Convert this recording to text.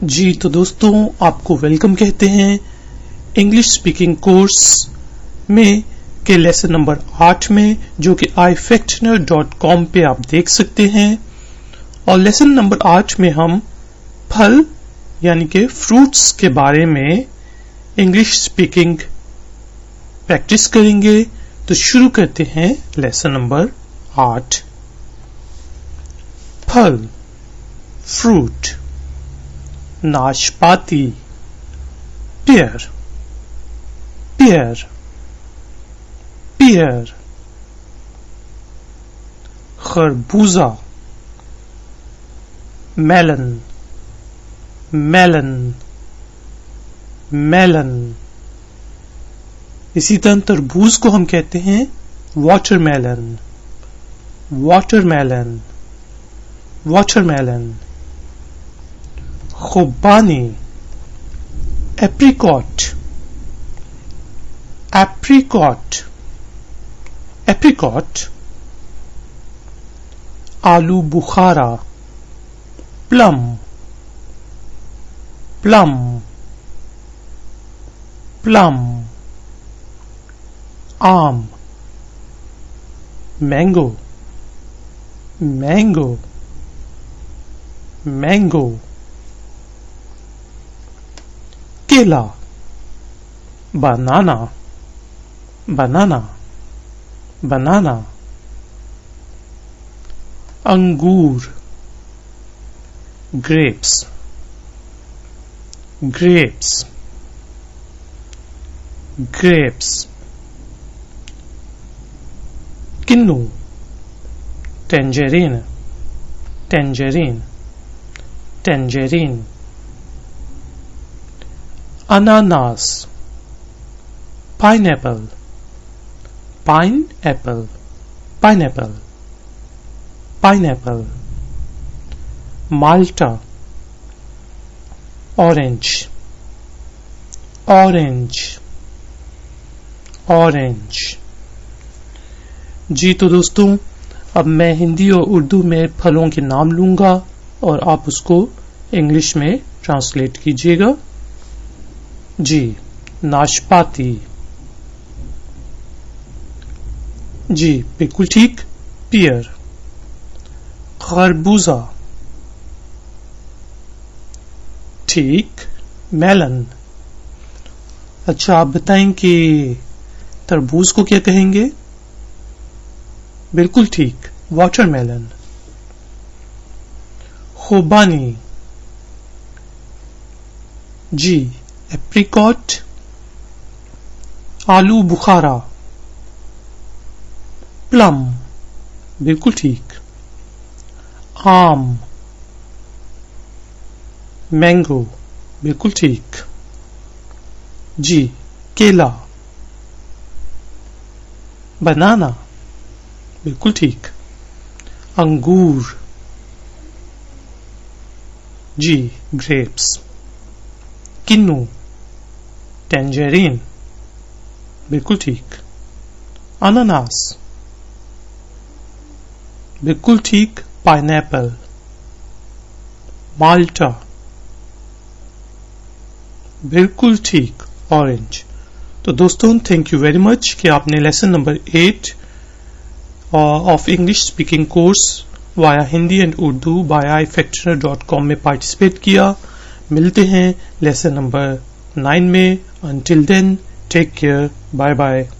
जी तो दोस्तों, आपको वेलकम कहते हैं इंग्लिश स्पीकिंग कोर्स में के लेसन नंबर 8 में, जो कि ifactioner.com पे आप देख सकते हैं। और लेसन नंबर 8 में हम फल यानी कि फ्रूट्स के बारे में इंग्लिश स्पीकिंग प्रैक्टिस करेंगे। तो शुरू करते हैं लेसन नंबर 8। फल, फ्रूट। नाशपाती, pear, pear, pear। खरबूजा, melon, melon, melon। इसी तरह तरबूज को हम कहते हैं watermelon, watermelon, watermelon। खुबानी, apricot, apricot, apricot। आलू बुखारा, plum, plum, plum। आम, mango, mango, mango। केला, banana, banana, banana। अंगूर, grapes, grapes, grapes। किन्नू, tangerine, tangerine, tangerine। ananas, pineapple, pineapple, pineapple, pineapple। malta, orange, orange, orange। जी तो दोस्तों, अब मैं हिंदी और उर्दू में फलों के नाम लूंगा और आप उसको इंग्लिश में ट्रांसलेट कीजिएगा। जी, नाशपाती। जी बिल्कुल ठीक, पियर। खरबूजा, ठीक, मेलन। अच्छा, आप बताएं कि तरबूज को क्या कहेंगे? बिल्कुल ठीक, वाटरमेलन। खुबानी, जी, एप्रिकॉट। आलू बुखारा, प्लम, बिल्कुल ठीक। आम, मैंगो, बिल्कुल ठीक। जी, केला, बनाना, बिल्कुल ठीक। अंगूर, जी, ग्रेप्स। किन्नू, टेंजरीन, बिल्कुल ठीक। अनानास, बिल्कुल ठीक, पाइनएप्पल। माल्टा, बिल्कुल ठीक, ऑरेंज। तो दोस्तों, थैंक यू वेरी मच कि आपने lesson number 8 of English speaking course via Hindi and Urdu by ifactioner.com में पार्टिसिपेट किया। मिलते हैं लेसन नंबर 9 में। Until then, take care. Bye bye.